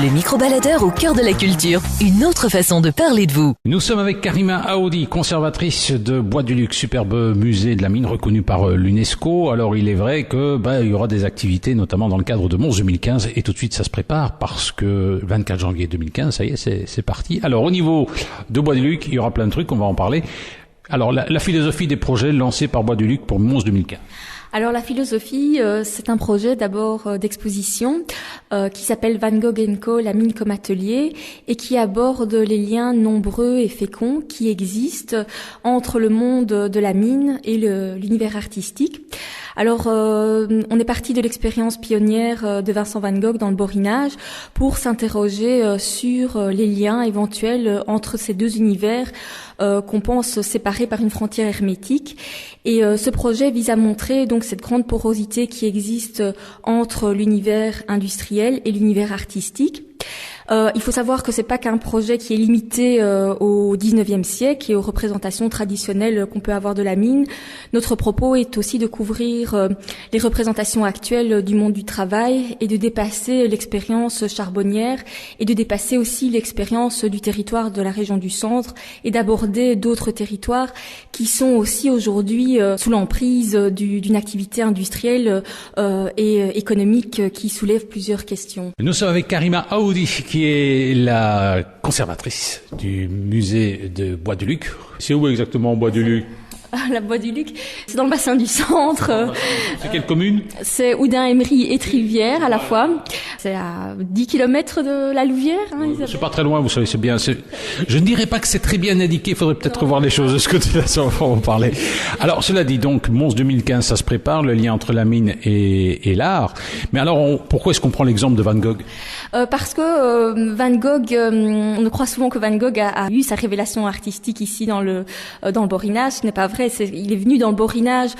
Le micro-baladeur au cœur de la culture. Une autre façon de parler de vous. Nous sommes avec Karima Aoudi, conservatrice de Bois du Luc, superbe musée de la mine reconnu par l'UNESCO. Alors il est vrai que il y aura des activités, notamment dans le cadre de Mons 2015, et tout de suite ça se prépare parce que 24 janvier 2015, ça y est, c'est parti. Alors au niveau de Bois du Luc, il y aura plein de trucs, on va en parler. Alors la philosophie des projets lancés par Bois du Luc pour Mons 2015. Alors la philosophie, c'est un projet d'abord d'exposition qui s'appelle Van Gogh & Co, la mine comme atelier, et qui aborde les liens nombreux et féconds qui existent entre le monde de la mine et l'univers artistique. Alors, on est parti de l'expérience pionnière de Vincent Van Gogh dans le Borinage pour s'interroger sur les liens éventuels entre ces deux univers qu'on pense séparés par une frontière hermétique. Et ce projet vise à montrer donc cette grande porosité qui existe entre l'univers industriel et l'univers artistique. Il faut savoir que c'est pas qu'un projet qui est limité au 19e siècle et aux représentations traditionnelles qu'on peut avoir de la mine. Notre propos est aussi de couvrir les représentations actuelles du monde du travail et de dépasser l'expérience charbonnière et de dépasser aussi l'expérience du territoire de la région du centre et d'aborder d'autres territoires qui sont aussi aujourd'hui sous l'emprise d'une activité industrielle et économique qui soulève plusieurs questions. Nous sommes avec Karima Aoudi, qui est la conservatrice du musée de Bois du Luc. C'est où exactement Bois du Luc ? La Bois du Luc, c'est dans le bassin du centre. C'est quelle commune ? C'est Houdin-Emery et Trivière à la fois. C'est à 10 km de la Louvière. C'est pas très loin, vous savez, c'est bien. Je ne dirais pas que c'est très bien indiqué, il faudrait peut-être revoir les choses de ce côté-là, ça va en parler. Alors, cela dit, donc, Mons 2015, ça se prépare, le lien entre la mine et l'art. Mais alors, pourquoi est-ce qu'on prend l'exemple de Van Gogh ? Parce que Van Gogh, on croit souvent que Van Gogh a eu sa révélation artistique ici dans le Borinage. Ce n'est pas vrai. Il est venu dans le Borinage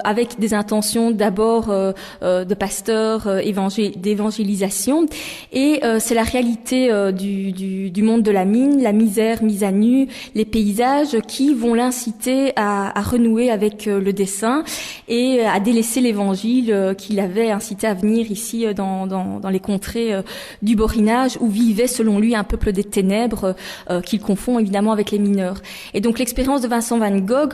avec des intentions d'abord de pasteur, d'évangélisation, et c'est la réalité du monde de la mine, la misère mise à nu, les paysages qui vont l'inciter à renouer avec le dessin et à délaisser l'évangile qui l'avait incité à venir ici dans les contrées du Borinage où vivait selon lui un peuple des ténèbres qu'il confond évidemment avec les mineurs. Et donc l'expérience de Vincent Van Gogh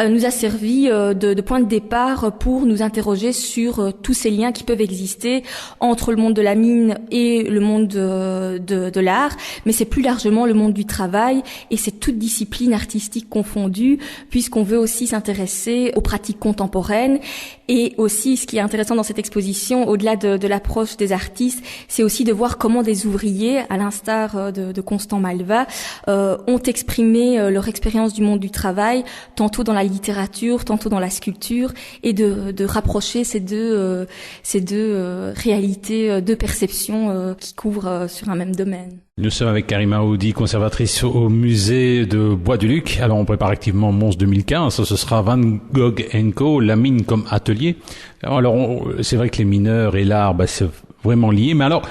nous a servi de point de départ pour nous interroger sur tous ces liens qui peuvent exister entre le monde de la mine et le monde de l'art, mais c'est plus largement le monde du travail et c'est toute discipline artistique confondue, puisqu'on veut aussi s'intéresser aux pratiques contemporaines. Et aussi, ce qui est intéressant dans cette exposition, au-delà de l'approche des artistes, c'est aussi de voir comment des ouvriers, à l'instar de Constant Malva, ont exprimé leur expérience du monde du travail, tantôt dans la littérature, tantôt dans la sculpture, et de rapprocher ces deux réalités, deux perceptions qui couvrent sur un même domaine. Nous sommes avec Karima Aoudi, conservatrice au musée de Bois du Luc. Alors on prépare activement Mons 2015, ce sera Van Gogh & Co, la mine comme atelier. Alors c'est vrai que les mineurs et l'art, c'est vraiment lié, mais alors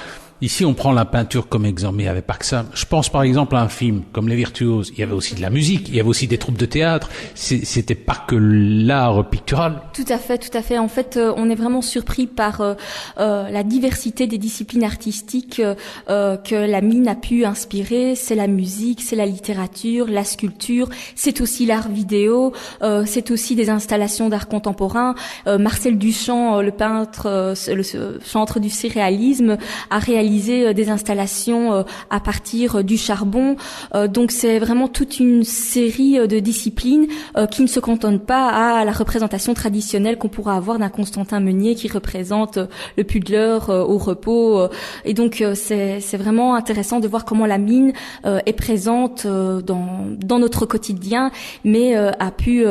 ici, on prend la peinture comme exemple, mais il n'y avait pas que ça. Je pense par exemple à un film comme Les Virtuoses. Il y avait aussi de la musique, il y avait aussi des troupes de théâtre. C'était pas que l'art pictural. Tout à fait. En fait, on est vraiment surpris par la diversité des disciplines artistiques que la mine a pu inspirer. C'est la musique, c'est la littérature, la sculpture, c'est aussi l'art vidéo, c'est aussi des installations d'art contemporain. Marcel Duchamp, le peintre, le chantre du surréalisme, a réalisé des installations à partir du charbon. Donc c'est vraiment toute une série de disciplines qui ne se cantonnent pas à la représentation traditionnelle qu'on pourra avoir d'un Constantin Meunier qui représente le puddler au repos. Et donc c'est vraiment intéressant de voir comment la mine est présente dans notre quotidien, mais a pu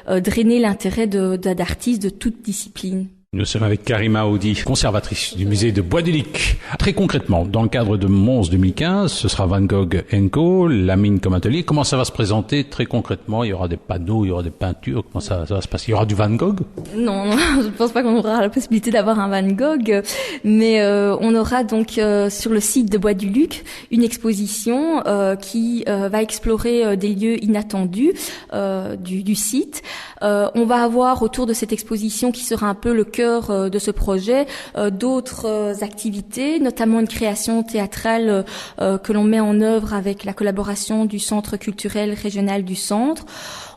drainer l'intérêt d'artistes de toute discipline. Nous sommes avec Karima Aoudi, conservatrice du musée de Bois du Luc. Très concrètement, dans le cadre de Mons 2015, ce sera Van Gogh & Co, la mine comme atelier. Comment ça va se présenter très concrètement ? Il y aura des panneaux, il y aura des peintures. Comment ça va se passer ? Il y aura du Van Gogh ? Non, je ne pense pas qu'on aura la possibilité d'avoir un Van Gogh, mais on aura donc sur le site de Bois du Luc une exposition qui va explorer des lieux inattendus du site. On va avoir autour de cette exposition qui sera un peu le cœur cœur de ce projet d'autres activités, notamment une création théâtrale que l'on met en œuvre avec la collaboration du Centre culturel régional du Centre.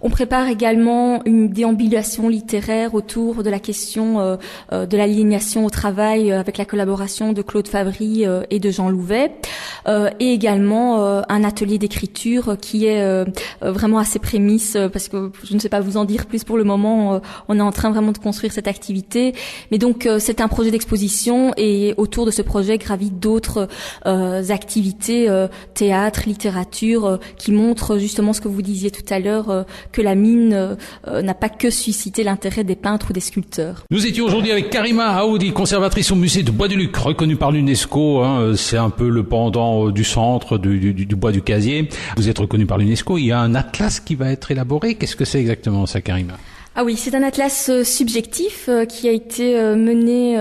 On prépare également une déambulation littéraire autour de la question de l'aliénation au travail avec la collaboration de Claude Favry et de Jean Louvet, et également un atelier d'écriture qui est vraiment à ses prémices, parce que je ne sais pas vous en dire plus pour le moment. On est en train vraiment de construire cette activité, mais donc c'est un projet d'exposition, et autour de ce projet gravitent d'autres activités, théâtre, littérature, qui montrent justement ce que vous disiez tout à l'heure, que la mine n'a pas que suscité l'intérêt des peintres ou des sculpteurs. Nous étions aujourd'hui avec Karima Aoudi, conservatrice au musée de Bois-du-Luc, reconnue par l'UNESCO. C'est un peu le pendant du centre du Bois du Casier. Vous êtes reconnue par l'UNESCO. Il y a un atlas qui va être élaboré. Qu'est-ce que c'est exactement ça, Karima ? Ah oui, c'est un atlas subjectif qui a été mené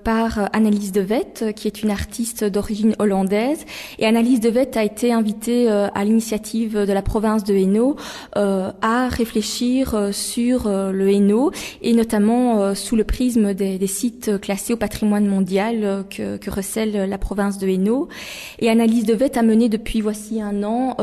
par Annelies de Wet, qui est une artiste d'origine hollandaise. Et Annelies de Wet a été invitée à l'initiative de la province de Hainaut à réfléchir sur le Hainaut, et notamment sous le prisme des sites classés au patrimoine mondial que recèle la province de Hainaut. Et Annelies de Wet a mené depuis voici un an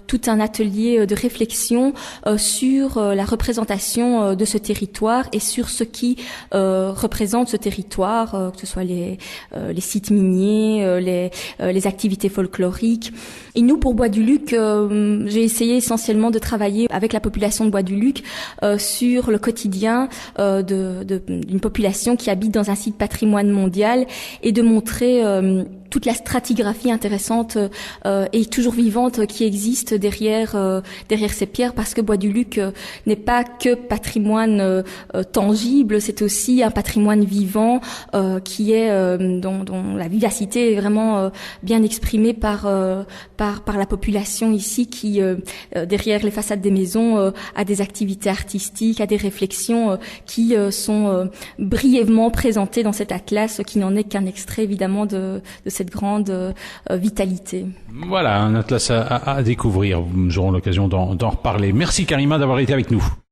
tout un atelier de réflexion sur la représentation de ce territoire et sur ce qui représente ce territoire, que ce soit les sites miniers, les activités folkloriques. Et nous, pour Bois-du-Luc, j'ai essayé essentiellement de travailler avec la population de Bois-du-Luc sur le quotidien d'une population qui habite dans un site patrimoine mondial, et de montrer toute la stratigraphie intéressante et toujours vivante qui existe derrière ces pierres, parce que Bois-du-Luc n'est pas que patrimoine tangible, c'est aussi un patrimoine vivant qui est dont la vivacité est vraiment bien exprimée par la population ici, qui derrière les façades des maisons a des activités artistiques, a des réflexions qui sont brièvement présentées dans cet atlas, qui n'en est qu'un extrait évidemment de cette grande vitalité. Voilà, un atlas à découvrir. Nous aurons l'occasion d'en reparler. Merci Karima d'avoir été avec nous.